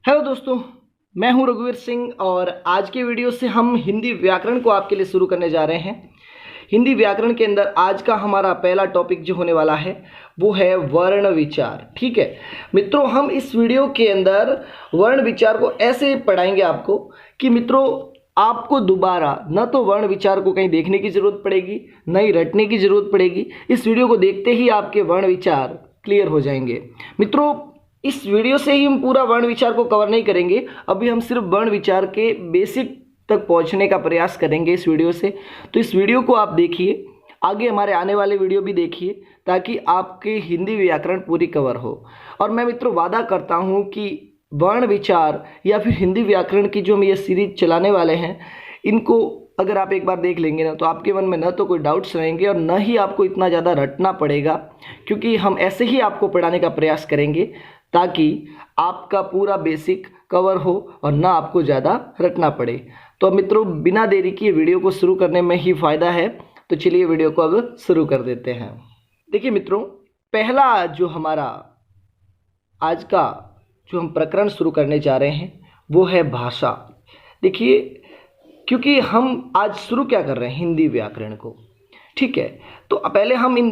Hello दोस्तों, मैं हूं रघुवीर सिंह और आज के वीडियो से हम हिंदी व्याकरण को आपके लिए शुरू करने जा रहे हैं। हिंदी व्याकरण के अंदर आज का हमारा पहला टॉपिक जो होने वाला है वो है वर्ण विचार। ठीक है मित्रों, हम इस वीडियो के अंदर वर्ण विचार को ऐसे पढ़ाएंगे आपको कि मित्रों आपको दोबारा न तो वर्ण विचार को कहीं देखने की ज़रूरत पड़ेगी, न ही रटने की ज़रूरत पड़ेगी। इस वीडियो को देखते ही आपके वर्ण विचार क्लियर हो जाएंगे। मित्रों इस वीडियो से ही हम पूरा वर्ण विचार को कवर नहीं करेंगे, अभी हम सिर्फ वर्ण विचार के बेसिक तक पहुंचने का प्रयास करेंगे इस वीडियो से। तो इस वीडियो को आप देखिए, आगे हमारे आने वाले वीडियो भी देखिए ताकि आपकी हिंदी व्याकरण पूरी कवर हो। और मैं मित्रों वादा करता हूं कि वर्ण विचार या फिर हिंदी व्याकरण की जो हम ये सीरीज चलाने वाले हैं, इनको अगर आप एक बार देख लेंगे ना तो आपके मन में न तो कोई डाउट्स रहेंगे और न ही आपको इतना ज़्यादा रटना पड़ेगा, क्योंकि हम ऐसे ही आपको पढ़ाने का प्रयास करेंगे ताकि आपका पूरा बेसिक कवर हो और ना आपको ज़्यादा रटना पड़े। तो मित्रों बिना देरी किए वीडियो को शुरू करने में ही फ़ायदा है, तो चलिए वीडियो को अब शुरू कर देते हैं। देखिए मित्रों, पहला जो हमारा आज का जो हम प्रकरण शुरू करने जा रहे हैं वो है भाषा। देखिए क्योंकि हम आज शुरू क्या कर रहे हैं, हिंदी व्याकरण को। ठीक है, तो पहले हम इन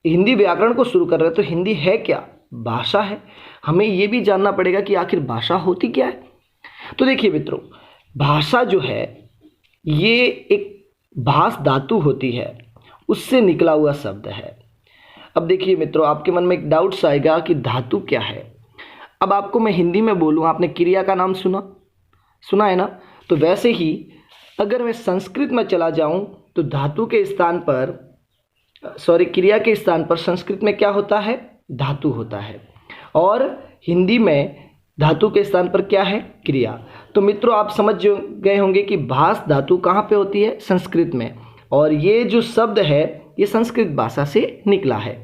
हिंदी व्याकरण को शुरू कर रहे हैं। तो हिंदी है क्या? भाषा है। हमें ये भी जानना पड़ेगा कि आखिर भाषा होती क्या है। तो देखिए मित्रों, भाषा जो है ये एक भास धातु होती है, उससे निकला हुआ शब्द है। अब देखिए मित्रों, आपके मन में एक डाउट्स आएगा कि धातु क्या है। अब आपको मैं हिंदी में बोलूँ, आपने क्रिया का नाम सुना है ना? तो वैसे ही अगर मैं संस्कृत में चला जाऊं तो धातु के स्थान पर क्रिया के स्थान पर संस्कृत में क्या होता है? धातु होता है। और हिंदी में धातु के स्थान पर क्या है? क्रिया। तो मित्रों आप समझ गए होंगे कि भास धातु कहाँ पे होती है? संस्कृत में। और ये जो शब्द है ये संस्कृत भाषा से निकला है,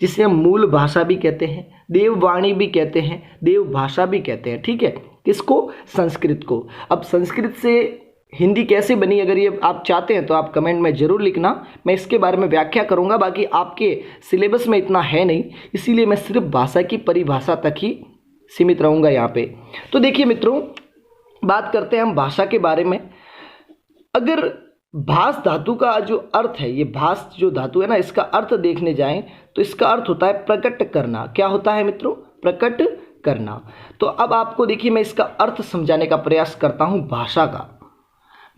जिसे हम मूल भाषा भी कहते हैं, देववाणी भी कहते हैं, देव भाषा भी कहते हैं। ठीक है, किसको? संस्कृत को। अब संस्कृत से हिंदी कैसे बनी, अगर ये आप चाहते हैं तो आप कमेंट में ज़रूर लिखना, मैं इसके बारे में व्याख्या करूंगा। बाकी आपके सिलेबस में इतना है नहीं, इसीलिए मैं सिर्फ भाषा की परिभाषा तक ही सीमित रहूंगा यहाँ पे। तो देखिए मित्रों, बात करते हैं हम भाषा के बारे में। अगर भास धातु का जो अर्थ है, ये भास जो धातु है ना, इसका अर्थ देखने जाएं तो इसका अर्थ होता है प्रकट करना। क्या होता है मित्रों? प्रकट करना। तो अब आपको देखिए मैं इसका अर्थ समझाने का प्रयास करता हूँ भाषा का।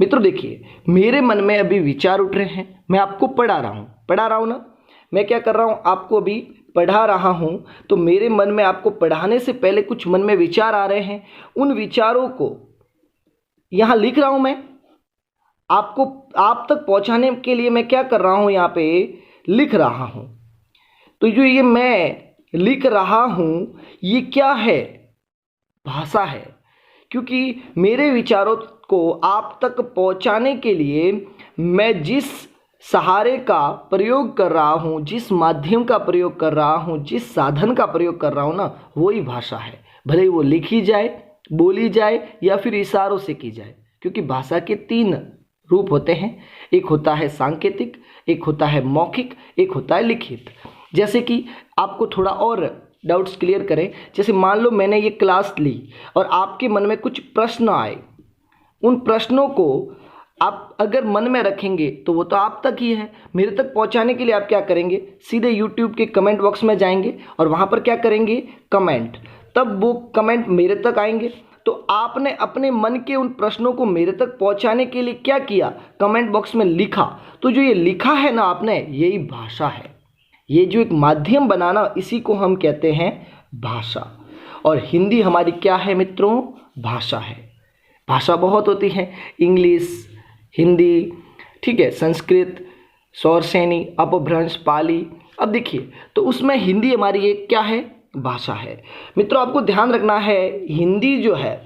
मित्रों देखिए, मेरे मन में अभी विचार उठ रहे हैं, मैं आपको पढ़ा रहा हूँ ना। मैं क्या कर रहा हूँ? आपको अभी पढ़ा रहा हूँ। तो मेरे मन में आपको पढ़ाने से पहले कुछ मन में विचार आ रहे हैं, उन विचारों को यहाँ लिख रहा हूँ मैं। आपको आप तक पहुँचाने के लिए मैं क्या कर रहा हूँ? यहाँ पे लिख रहा हूँ। तो जो ये मैं लिख रहा हूँ ये क्या है? भाषा है। क्योंकि मेरे विचारों को आप तक पहुंचाने के लिए मैं जिस सहारे का प्रयोग कर रहा हूं, जिस माध्यम का प्रयोग कर रहा हूं, जिस साधन का प्रयोग कर रहा हूं ना, वही भाषा है। भले ही वो लिखी जाए, बोली जाए या फिर इशारों से की जाए। क्योंकि भाषा के 3 रूप होते हैं, एक होता है सांकेतिक, एक होता है मौखिक, एक होता है लिखित। जैसे कि आपको थोड़ा और डाउट्स क्लियर करें, जैसे मान लो मैंने ये क्लास ली और आपके मन में कुछ प्रश्न आए, उन प्रश्नों को आप अगर मन में रखेंगे तो वो तो आप तक ही है। मेरे तक पहुंचाने के लिए आप क्या करेंगे? सीधे YouTube के कमेंट बॉक्स में जाएंगे और वहां पर क्या करेंगे? कमेंट। तब वो कमेंट मेरे तक आएंगे। तो आपने अपने मन के उन प्रश्नों को मेरे तक पहुंचाने के लिए क्या किया? कमेंट बॉक्स में लिखा। तो जो ये लिखा है ना आपने, यही भाषा है। ये जो एक माध्यम बनाना, इसी को हम कहते हैं भाषा। और हिंदी हमारी क्या है मित्रों? भाषा है। भाषा बहुत होती है, इंग्लिश, हिंदी, ठीक है, संस्कृत, सौरसेनी, अपभ्रंश, पाली। अब देखिए, तो उसमें हिंदी हमारी एक क्या है? भाषा है। मित्रों आपको ध्यान रखना है, हिंदी जो है,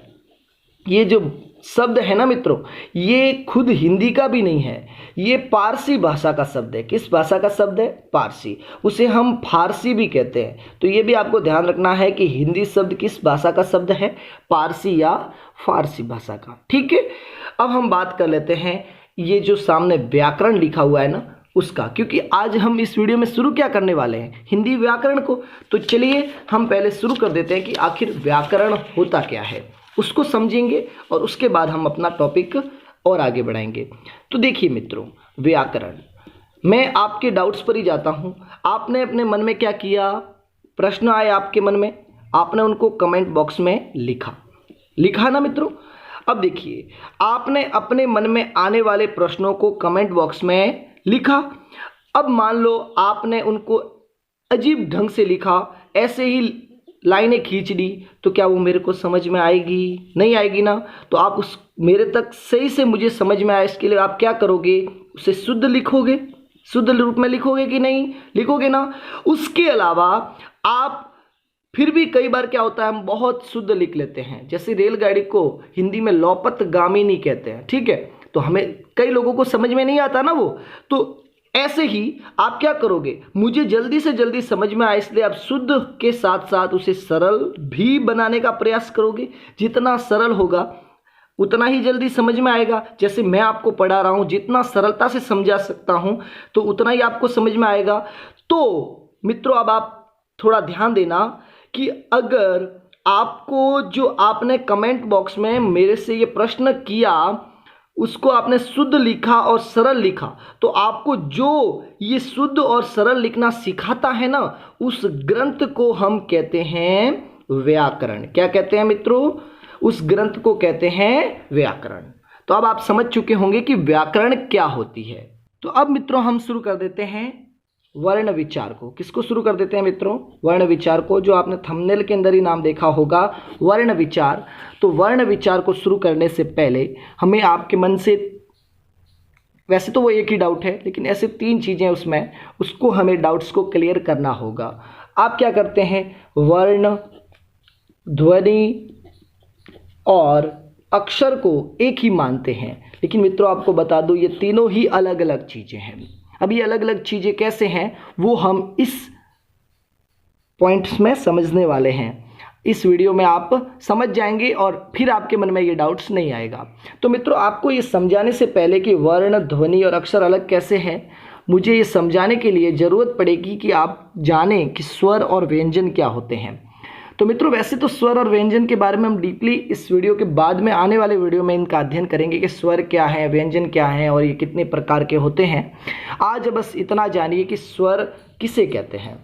ये जो शब्द है ना मित्रों, ये खुद हिंदी का भी नहीं है, ये पारसी भाषा का शब्द है। किस भाषा का शब्द है? पारसी। उसे हम फारसी भी कहते हैं। तो ये भी आपको ध्यान रखना है कि हिंदी शब्द किस भाषा का शब्द है? पारसी या फारसी भाषा का। ठीक है, अब हम बात कर लेते हैं, ये जो सामने व्याकरण लिखा हुआ है ना, उसका, क्योंकि आज हम इस वीडियो में शुरू क्या करने वाले हैं, हिंदी व्याकरण को। तो चलिए हम पहले शुरू कर देते हैं कि आखिर व्याकरण होता क्या है, उसको समझेंगे और उसके बाद हम अपना टॉपिक और आगे बढ़ाएंगे। तो देखिए मित्रों, व्याकरण, मैं आपके डाउट्स पर ही जाता हूँ। आपने अपने मन में क्या किया, प्रश्न आए आपके मन में, आपने उनको कमेंट बॉक्स में लिखा ना मित्रों। अब देखिए, आपने अपने मन में आने वाले प्रश्नों को कमेंट बॉक्स में लिखा। अब मान लो आपने उनको अजीब ढंग से लिखा, ऐसे ही लाइनें खींच दी, तो क्या वो मेरे को समझ में आएगी? नहीं आएगी ना। तो आप उस मेरे तक सही से मुझे समझ में आए, इसके लिए आप क्या करोगे, उसे शुद्ध लिखोगे, शुद्ध रूप में लिखोगे कि नहीं लिखोगे ना। उसके अलावा आप फिर भी कई बार क्या होता है, हम बहुत शुद्ध लिख लेते हैं। जैसे रेलगाड़ी को हिंदी में लोपतगामिनी कहते हैं, ठीक है, तो हमें कई लोगों को समझ में नहीं आता ना वो। तो ऐसे ही आप क्या करोगे, मुझे जल्दी से जल्दी समझ में आए, इसलिए आप शुद्ध के साथ साथ उसे सरल भी बनाने का प्रयास करोगे। जितना सरल होगा उतना ही जल्दी समझ में आएगा। जैसे मैं आपको पढ़ा रहा हूँ, जितना सरलता से समझा सकता हूँ तो उतना ही आपको समझ में आएगा। तो मित्रों, अब आप थोड़ा ध्यान देना कि अगर आपको जो आपने कमेंट बॉक्स में मेरे से ये प्रश्न किया, उसको आपने शुद्ध लिखा और सरल लिखा, तो आपको जो ये शुद्ध और सरल लिखना सिखाता है ना, उस ग्रंथ को हम कहते हैं व्याकरण। क्या कहते हैं मित्रों? उस ग्रंथ को कहते हैं व्याकरण। तो अब आप समझ चुके होंगे कि व्याकरण क्या होती है। तो अब मित्रों हम शुरू कर देते हैं वर्ण विचार को। किसको शुरू कर देते हैं मित्रों? वर्ण विचार को, जो आपने थंबनेल के अंदर ही नाम देखा होगा, वर्ण विचार। तो वर्ण विचार को शुरू करने से पहले हमें आपके मन से, वैसे तो वो एक ही डाउट है, लेकिन ऐसे 3 चीज़ें उसमें, उसको हमें डाउट्स को क्लियर करना होगा। आप क्या करते हैं, वर्ण, ध्वनि और अक्षर को एक ही मानते हैं, लेकिन मित्रों आपको बता दूं, ये तीनों ही अलग अलग चीज़ें हैं। अब ये अलग अलग चीज़ें कैसे हैं वो हम इस पॉइंट्स में समझने वाले हैं। इस वीडियो में आप समझ जाएंगे और फिर आपके मन में ये डाउट्स नहीं आएगा। तो मित्रों, आपको ये समझाने से पहले कि वर्ण, ध्वनि और अक्षर अलग कैसे हैं, मुझे ये समझाने के लिए ज़रूरत पड़ेगी कि आप जानें कि स्वर और व्यंजन क्या होते हैं। तो मित्रों, वैसे तो स्वर और व्यंजन के बारे में हम डीपली इस वीडियो के बाद में आने वाले वीडियो में इनका अध्ययन करेंगे कि स्वर क्या है, व्यंजन क्या है और ये कितने प्रकार के होते हैं। आज बस इतना जानिए कि स्वर किसे कहते हैं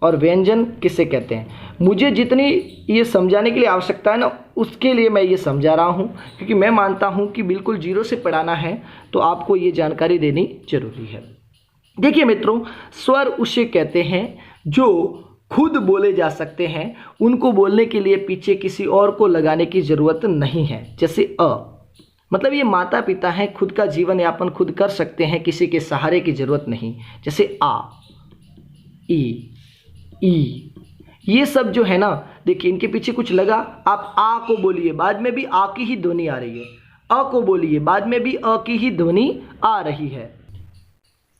और व्यंजन किसे कहते हैं। मुझे जितनी ये समझाने के लिए आवश्यकता है ना, उसके लिए मैं ये समझा रहा हूँ, क्योंकि मैं मानता हूँ कि बिल्कुल जीरो से पढ़ाना है तो आपको ये जानकारी देनी जरूरी है। देखिए मित्रों, स्वर उसे कहते हैं जो खुद बोले जा सकते हैं, उनको बोलने के लिए पीछे किसी और को लगाने की ज़रूरत नहीं है। जैसे अ, मतलब ये माता पिता हैं, खुद का जीवन यापन खुद कर सकते हैं, किसी के सहारे की ज़रूरत नहीं। जैसे आ, ई, ये सब जो है ना, देखिए इनके पीछे कुछ लगा, आप आ को बोलिए, बाद में भी आ की ही ध्वनि आ रही है। अ को बोलिए, बाद में भी अ की ही ध्वनि आ रही है।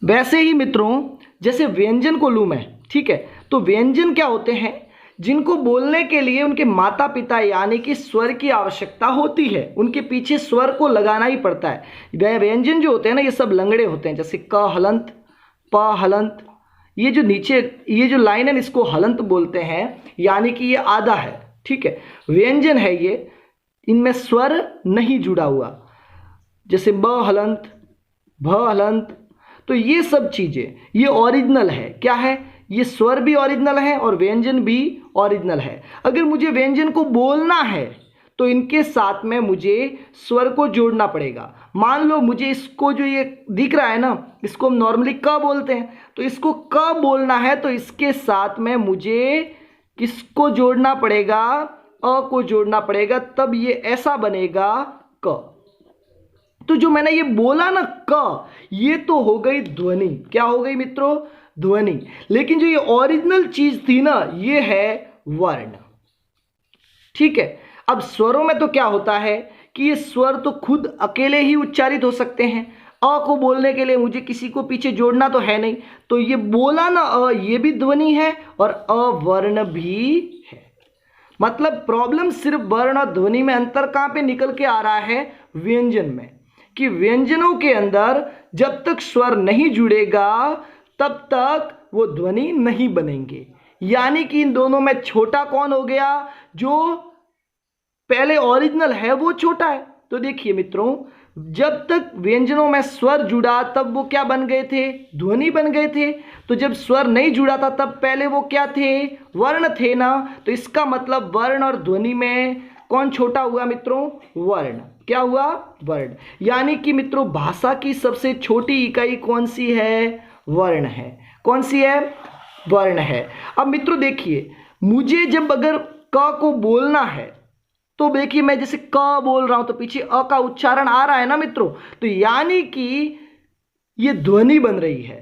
वैसे ही मित्रों, जैसे व्यंजन को लूँ मैं, ठीक है, तो व्यंजन क्या होते हैं, जिनको बोलने के लिए उनके माता पिता यानी कि स्वर की आवश्यकता होती है, उनके पीछे स्वर को लगाना ही पड़ता है। व्यंजन जो होते हैं ना, ये सब लंगड़े होते हैं। जैसे क हलंत, प हलंत, ये जो नीचे ये जो लाइन है इसको हलंत बोलते हैं, यानी कि ये आधा है, ठीक है, व्यंजन है ये, इनमें स्वर नहीं जुड़ा हुआ। जैसे ब हलंत, भ हलंत, तो ये सब चीज़ें ये ओरिजिनल है। क्या है, ये स्वर भी ओरिजिनल है और व्यंजन भी ओरिजिनल है। अगर मुझे व्यंजन को बोलना है तो इनके साथ में मुझे स्वर को जोड़ना पड़ेगा। मान लो मुझे इसको जो ये दिख रहा है ना, इसको हम नॉर्मली क बोलते हैं, तो इसको क बोलना है तो इसके साथ में मुझे किसको जोड़ना पड़ेगा, अ को जोड़ना पड़ेगा, तब ये ऐसा बनेगा क। तो जो मैंने ये बोला ना क, ये तो हो गई ध्वनि। क्या हो गई मित्रों? ध्वनि। लेकिन जो ये ओरिजिनल चीज थी ना, ये है वर्ण, ठीक है। अब स्वरों में तो क्या होता है कि ये स्वर तो खुद अकेले ही उच्चारित हो सकते हैं। अ को बोलने के लिए मुझे किसी को पीछे जोड़ना तो है नहीं, तो ये बोला ना अ, ये भी ध्वनि है और अवर्ण भी है। मतलब प्रॉब्लम सिर्फ वर्ण और ध्वनि में अंतर कहाँ पे निकल के आ रहा है? व्यंजन में, कि व्यंजनों के अंदर जब तक स्वर नहीं जुड़ेगा तब तक वो ध्वनि नहीं बनेंगे। यानी कि इन दोनों में छोटा कौन हो गया? जो पहले ओरिजिनल है वो छोटा है। तो देखिए मित्रों, जब तक व्यंजनों में स्वर जुड़ा तब वो क्या बन गए थे? ध्वनि बन गए थे। तो जब स्वर नहीं जुड़ा था तब पहले वो क्या थे? वर्ण थे ना। तो इसका मतलब वर्ण और ध्वनि में कौन छोटा हुआ मित्रों? वर्ण। क्या हुआ? वर्ण। यानी कि मित्रों भाषा की सबसे छोटी इकाई कौन सी है? वर्ण है। कौन सी है? वर्ण है। अब मित्रों देखिए, मुझे जब अगर क को बोलना है तो देखिए मैं जैसे क बोल रहा हूं तो पीछे अ का उच्चारण आ रहा है ना मित्रों। तो यानी कि ये ध्वनि बन रही है।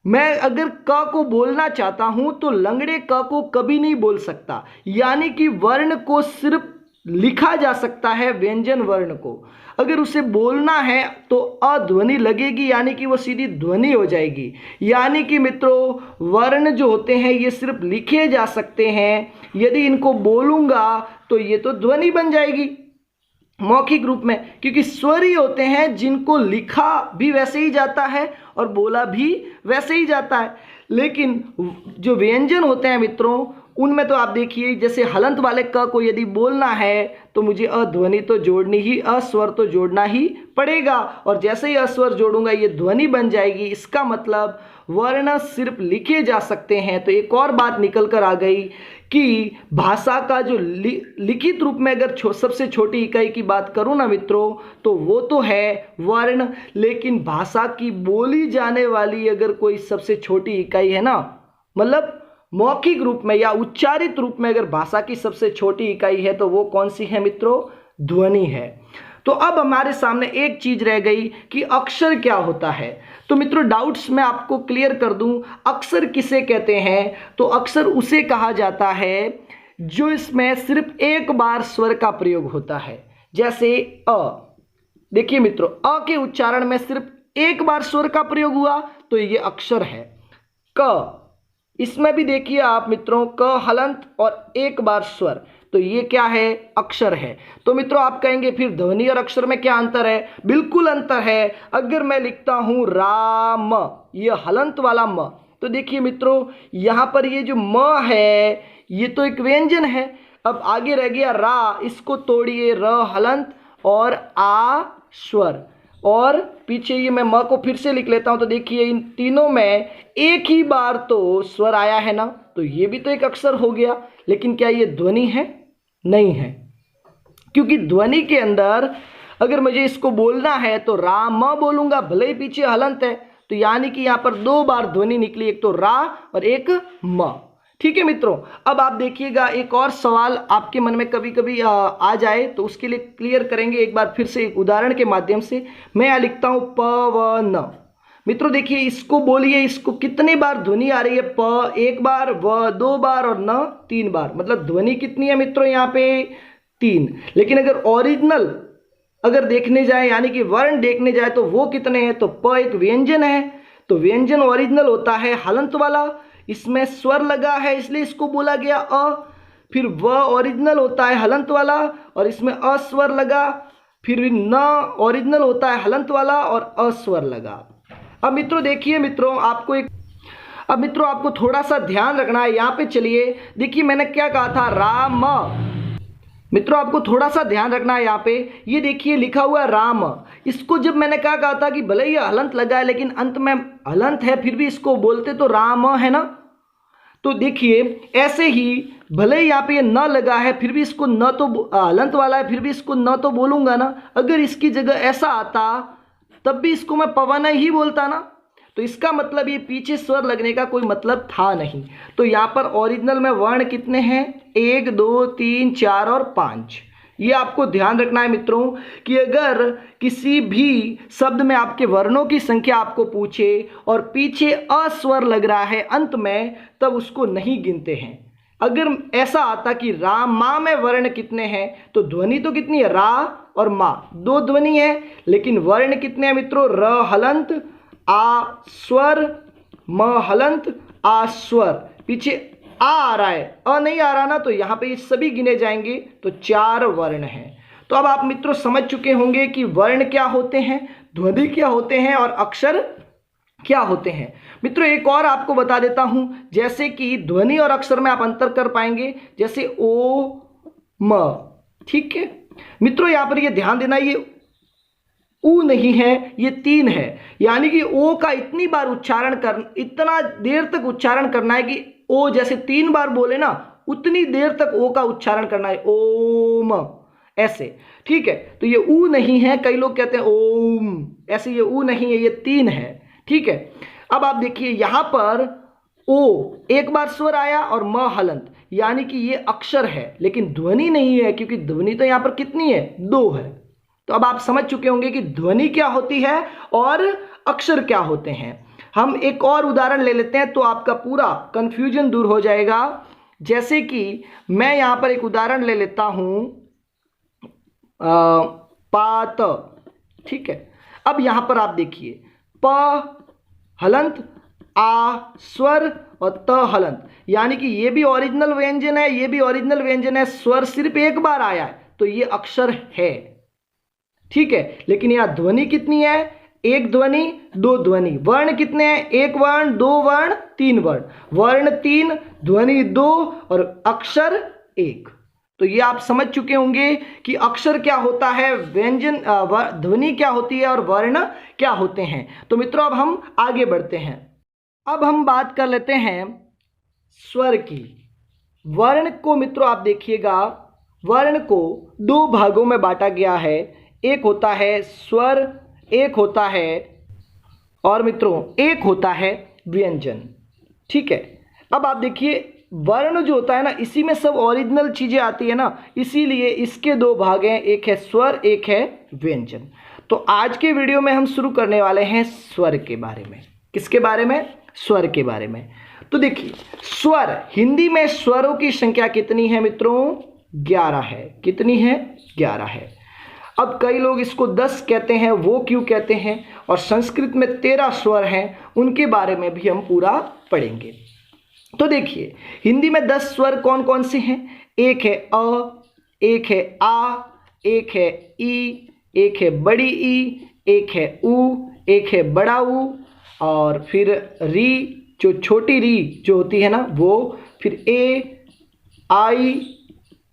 मैं अगर क को बोलना चाहता हूं तो लंगड़े क को कभी नहीं बोल सकता। यानी कि वर्ण को सिर्फ लिखा जा सकता है, व्यंजन वर्ण को। अगर उसे बोलना है तो अध्वनि लगेगी, यानी कि वो सीधी ध्वनि हो जाएगी। यानी कि मित्रों वर्ण जो होते हैं ये सिर्फ लिखे जा सकते हैं। यदि इनको बोलूंगा तो ये तो ध्वनि बन जाएगी मौखिक रूप में, क्योंकि स्वर ही होते हैं जिनको लिखा भी वैसे ही जाता है और बोला भी वैसे ही जाता है। लेकिन जो व्यंजन होते हैं मित्रों उनमें तो आप देखिए, जैसे हलंत वाले क को यदि बोलना है तो मुझे अध्वनि तो जोड़नी ही, अस्वर तो जोड़ना ही पड़ेगा। और जैसे ही अस्वर जोड़ूंगा ये ध्वनि बन जाएगी। इसका मतलब वर्ण सिर्फ लिखे जा सकते हैं। तो एक और बात निकल कर आ गई कि भाषा का जो लिखित रूप में अगर सबसे छोटी इकाई की बात करूं ना मित्रों तो वो तो है वर्ण। लेकिन भाषा की बोली जाने वाली अगर कोई सबसे छोटी इकाई है ना, मतलब मौखिक रूप में या उच्चारित रूप में अगर भाषा की सबसे छोटी इकाई है तो वो कौन सी है मित्रों? ध्वनि है। तो अब हमारे सामने एक चीज रह गई कि अक्षर क्या होता है। तो मित्रों डाउट्स मैं आपको क्लियर कर दूं, अक्षर किसे कहते हैं? तो अक्षर उसे कहा जाता है जो इसमें सिर्फ एक बार स्वर का प्रयोग होता है। जैसे अ, देखिए मित्रों अ के उच्चारण में सिर्फ एक बार स्वर का प्रयोग हुआ तो ये अक्षर है। क, इसमें भी देखिए आप मित्रों क हलंत और एक बार स्वर, तो ये क्या है? अक्षर है। तो मित्रों आप कहेंगे फिर ध्वनि और अक्षर में क्या अंतर है? बिल्कुल अंतर है। अगर मैं लिखता हूं राम, ये हलंत वाला म, तो देखिए मित्रों यहां पर ये जो म है ये तो एक व्यंजन है। अब आगे रह गया रा, इसको तोड़िए, र हलंत और आ स्वर। और पीछे ये मैं म को फिर से लिख लेता हूं तो देखिए इन तीनों में एक ही बार तो स्वर आया है ना, तो ये भी तो एक अक्षर हो गया। लेकिन क्या ये ध्वनि है? नहीं है, क्योंकि ध्वनि के अंदर अगर मुझे इसको बोलना है तो रा म बोलूंगा, भले ही पीछे हलंत है। तो यानी कि यहां पर दो बार ध्वनि निकली, एक तो रा और एक म। ठीक है मित्रों, अब आप देखिएगा एक और सवाल आपके मन में कभी कभी आ जाए तो उसके लिए क्लियर करेंगे एक बार फिर से एक उदाहरण के माध्यम से। मैं यहां लिखता हूं पवन। मित्रों देखिए इसको बोलिए, इसको कितने बार ध्वनि आ रही है? प एक बार, व दो बार और न तीन बार। मतलब ध्वनि कितनी है मित्रों यहाँ पे? तीन। लेकिन अगर ओरिजिनल अगर देखने जाए यानी कि वर्ण देखने जाए तो वो कितने हैं? तो प एक व्यंजन है, तो व्यंजन ओरिजिनल होता है हलंत वाला, इसमें स्वर लगा है इसलिए इसको बोला गया अ। फिर व ओरिजिनल होता है हलंत वाला और इसमें अस्वर लगा। फिर न ओरिजिनल होता है हलंत वाला और अस्वर लगा। अब मित्रों देखिए मित्रों आपको थोड़ा सा ध्यान रखना है। यहाँ पे चलिए देखिए मैंने क्या कहा था? राम। मित्रों आपको थोड़ा सा ध्यान रखना है। यहाँ पे ये देखिए लिखा हुआ है राम। इसको जब मैंने क्या कहा था कि भले ही हलंत लगा है लेकिन अंत में हलंत है फिर भी इसको बोलते तो राम है ना। तो देखिए ऐसे ही भले ही यहाँ पे ये न लगा है फिर भी इसको न तो हलंत वाला है फिर भी इसको न तो बोलूंगा ना। अगर इसकी जगह ऐसा आता तब भी इसको मैं पवन ही बोलता ना। तो इसका मतलब ये पीछे स्वर लगने का कोई मतलब था नहीं। तो यहाँ पर ओरिजिनल में वर्ण कितने हैं? 1 2 3 4 और 5। ये आपको ध्यान रखना है मित्रों कि अगर किसी भी शब्द में आपके वर्णों की संख्या आपको पूछे और पीछे अस्वर लग रहा है अंत में, तब उसको नहीं गिनते हैं। अगर ऐसा आता कि रा माँ में वर्ण कितने हैं तो ध्वनि तो कितनी है? रा और माँ दो ध्वनि है, लेकिन वर्ण कितने हैं मित्रों? र हलंत, आ स्वर, म हलंत, आ स्वर। पीछे आ रहा है, अ नहीं आ रहा ना, तो यहाँ पे ये सभी गिने जाएंगे तो 4 वर्ण हैं। तो अब आप मित्रों समझ चुके होंगे कि वर्ण क्या होते हैं, ध्वनि क्या होते हैं और अक्षर क्या होते हैं। मित्रों एक और आपको बता देता हूं, जैसे कि ध्वनि और अक्षर में आप अंतर कर पाएंगे, जैसे ओ म, ठीक है मित्रों। यहां पर ये ध्यान देना, ये ऊ नहीं है, ये 3 है, यानी कि ओ का इतनी बार उच्चारण कर, इतना देर तक उच्चारण करना है कि ओ जैसे 3 बार बोले ना, उतनी देर तक ओ का उच्चारण करना है, ओम, ऐसे, ठीक है। तो ये ऊ नहीं है, कई लोग कहते हैं ओम, ऐसे ये ऊ नहीं है, ये 3 है, ठीक है। अब आप देखिए यहां पर ओ एक बार स्वर आया और म हलंत, यानी कि ये अक्षर है लेकिन ध्वनि नहीं है, क्योंकि ध्वनि तो यहां पर कितनी है, 2 है। तो अब आप समझ चुके होंगे कि ध्वनि क्या होती है और अक्षर क्या होते हैं। हम एक और उदाहरण ले लेते हैं तो आपका पूरा कंफ्यूजन दूर हो जाएगा। जैसे कि मैं यहां पर एक उदाहरण ले लेता हूं, पात, ठीक है। अब यहां पर आप देखिए प हलंत, आ स्वर और त हलंत, यानी कि ये भी ओरिजिनल व्यंजन है, ये भी ओरिजिनल व्यंजन है, स्वर सिर्फ एक बार आया है तो ये अक्षर है, ठीक है। लेकिन यहां ध्वनि कितनी है, 1 ध्वनि 2 ध्वनि। वर्ण कितने हैं, 1 वर्ण 2 वर्ण 3 वर्ण, वर्ण 3 ध्वनि 2 और अक्षर 1। तो ये आप समझ चुके होंगे कि अक्षर क्या होता है, व्यंजन ध्वनि क्या होती है और वर्ण क्या होते हैं। तो मित्रों अब हम आगे बढ़ते हैं। अब हम बात कर लेते हैं स्वर की। वर्ण को मित्रों आप देखिएगा, वर्ण को 2 भागों में बांटा गया है, एक होता है स्वर, एक होता है, और मित्रों एक होता है व्यंजन, ठीक है। अब आप देखिए वर्ण जो होता है ना, इसी में सब ओरिजिनल चीजें आती है ना, इसीलिए इसके 2 भाग हैं, एक है स्वर, एक है व्यंजन। तो आज के वीडियो में हम शुरू करने वाले हैं स्वर के बारे में। किसके बारे में, स्वर के बारे में। तो देखिए स्वर, हिंदी में स्वरों की संख्या कितनी है मित्रों, 11 है। कितनी है, 11 है। अब कई लोग इसको 10 कहते हैं, वो क्यों कहते हैं, और संस्कृत में 13 स्वर हैं, उनके बारे में भी हम पूरा पढ़ेंगे। तो देखिए हिंदी में 10 स्वर कौन कौन से हैं, एक है अ, एक है आ, एक है ई, एक है बड़ी ई, एक है ऊ, एक है बड़ा ऊ, और फिर री जो छोटी री जो होती है ना वो, फिर ए, आई,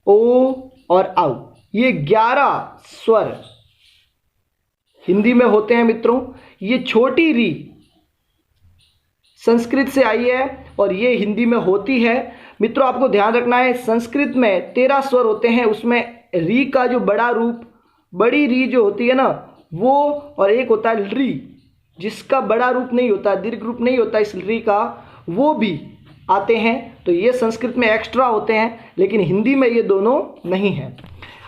ओ और आउ। ये 11 स्वर हिंदी में होते हैं मित्रों। ये छोटी री संस्कृत से आई है और ये हिंदी में होती है। मित्रों आपको ध्यान रखना है, संस्कृत में 13 स्वर होते हैं, उसमें री का जो बड़ा रूप, बड़ी री जो होती है ना वो, और एक होता है री जिसका बड़ा रूप नहीं होता, दीर्घ रूप नहीं होता इस री का, वो भी आते हैं। तो ये संस्कृत में एक्स्ट्रा होते हैं, लेकिन हिंदी में ये दोनों नहीं हैं।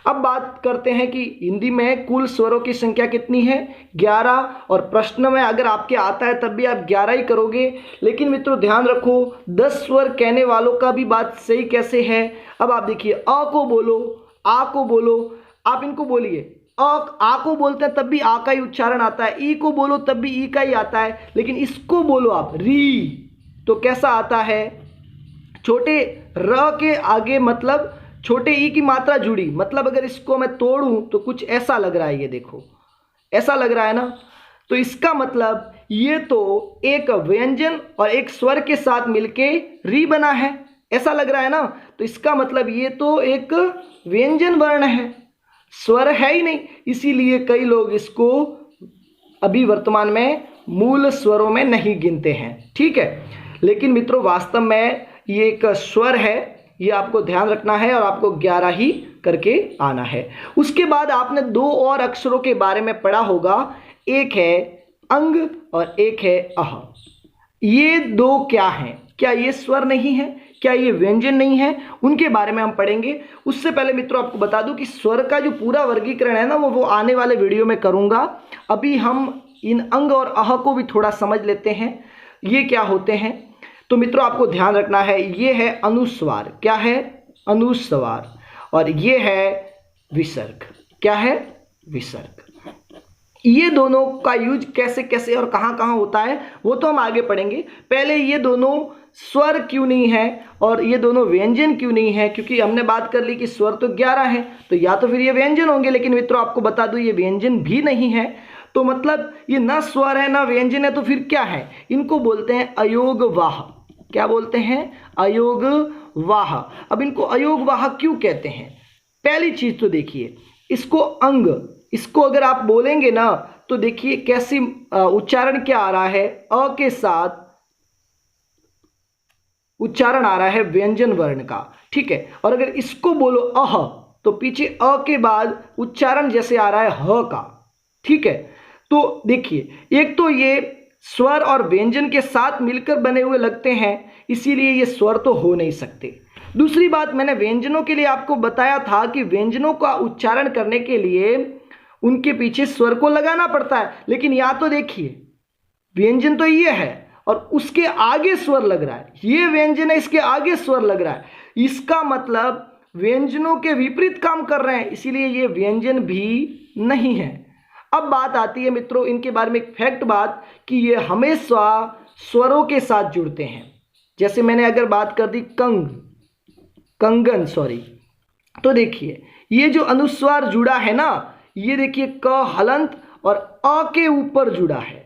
अब बात करते हैं कि हिंदी में कुल स्वरों की संख्या कितनी है, 11। और प्रश्न में अगर आपके आता है तब भी आप 11 ही करोगे, लेकिन मित्रों ध्यान रखो 10 स्वर कहने वालों का भी बात सही कैसे है। अब आप देखिए अ को बोलो, आ को बोलो, आप इनको बोलिए, आ को बोलते हैं तब भी आ का ही उच्चारण आता है, ई को बोलो तब भी ई का ही आता है, लेकिन इसको बोलो आप री, तो कैसा आता है, छोटे र के आगे मतलब छोटे ई की मात्रा जुड़ी, मतलब अगर इसको मैं तोड़ूं तो कुछ ऐसा लग रहा है, ये देखो ऐसा लग रहा है ना। तो इसका मतलब ये तो एक व्यंजन और एक स्वर के साथ मिलके री बना है, ऐसा लग रहा है ना। तो इसका मतलब ये तो एक व्यंजन वर्ण है, स्वर है ही नहीं, इसीलिए कई लोग इसको अभी वर्तमान में मूल स्वरों में नहीं गिनते हैं, ठीक है। लेकिन मित्रों वास्तव में ये एक स्वर है, ये आपको ध्यान रखना है और आपको 11 ही करके आना है। उसके बाद आपने 2 और अक्षरों के बारे में पढ़ा होगा, एक है अंग और एक है अह। ये 2 क्या हैं, क्या ये स्वर नहीं है, क्या ये व्यंजन नहीं है, उनके बारे में हम पढ़ेंगे। उससे पहले मित्रों आपको बता दूं कि स्वर का जो पूरा वर्गीकरण है ना वो आने वाले वीडियो में करूंगा। अभी हम इन अंग और अह को भी थोड़ा समझ लेते हैं, ये क्या होते हैं। तो मित्रों आपको ध्यान रखना है, ये है अनुस्वार, क्या है, अनुस्वार, और ये है विसर्ग, क्या है, विसर्ग। ये दोनों का यूज कैसे कैसे और कहाँ कहाँ होता है वो तो हम आगे पढ़ेंगे। पहले ये दोनों स्वर क्यों नहीं है और ये दोनों व्यंजन क्यों नहीं है, क्योंकि हमने बात कर ली कि स्वर तो 11 हैं, तो या तो फिर ये व्यंजन होंगे, लेकिन मित्रों आपको बता दूं ये व्यंजन भी नहीं है। तो मतलब ये ना स्वर है ना व्यंजन है, तो फिर क्या है, इनको बोलते हैं अयोगवाह। क्या बोलते हैं, अयोगवाह। अब इनको अयोगवाह क्यों कहते हैं, पहली चीज तो देखिए, इसको अंग, इसको अगर आप बोलेंगे ना तो देखिए कैसी उच्चारण क्या आ रहा है, अ के साथ उच्चारण आ रहा है व्यंजन वर्ण का, ठीक है। और अगर इसको बोलो अह, तो पीछे अ के बाद उच्चारण जैसे आ रहा है ह का, ठीक है। तो देखिए एक तो ये स्वर और व्यंजन के साथ मिलकर बने हुए लगते हैं, इसीलिए ये स्वर तो हो नहीं सकते। दूसरी बात, मैंने व्यंजनों के लिए आपको बताया था कि व्यंजनों का उच्चारण करने के लिए उनके पीछे स्वर को लगाना पड़ता है, लेकिन यहां तो देखिए व्यंजन तो ये है और उसके आगे स्वर लग रहा है, ये व्यंजन है इसके आगे स्वर लग रहा है, इसका मतलब व्यंजनों के विपरीत काम कर रहे हैं, इसीलिए ये व्यंजन भी नहीं है। अब बात आती है मित्रों इनके बारे में एक फैक्ट बात, कि ये हमेशा स्वरों के साथ जुड़ते हैं। जैसे मैंने अगर बात कर दी कंगन, तो देखिए ये जो अनुस्वार जुड़ा है ना, ये देखिए क हलंत और अ के ऊपर जुड़ा है,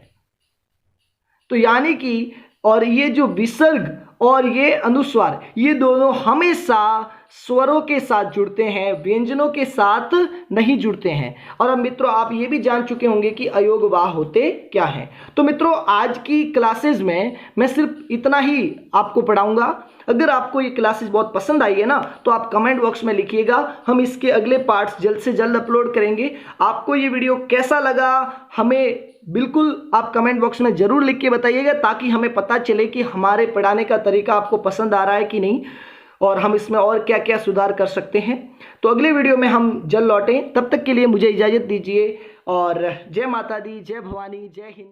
तो यानी कि, और ये जो विसर्ग और ये अनुस्वार, ये दोनों हमेशा स्वरों के साथ जुड़ते हैं, व्यंजनों के साथ नहीं जुड़ते हैं। और अब मित्रों आप ये भी जान चुके होंगे कि अयोगवाह होते क्या हैं। तो मित्रों आज की क्लासेस में मैं सिर्फ इतना ही आपको पढ़ाऊंगा। अगर आपको ये क्लासेस बहुत पसंद आई है ना, तो आप कमेंट बॉक्स में लिखिएगा, हम इसके अगले पार्ट्स जल्द से जल्द अपलोड करेंगे। आपको ये वीडियो कैसा लगा हमें बिल्कुल आप कमेंट बॉक्स में जरूर लिख के बताइएगा, ताकि हमें पता चले कि हमारे पढ़ाने का तरीका आपको पसंद आ रहा है कि नहीं, और हम इसमें और क्या क्या सुधार कर सकते हैं। तो अगले वीडियो में हम जल्द लौटें, तब तक के लिए मुझे इजाज़त दीजिए और जय माता दी, जय भवानी, जय हिंद।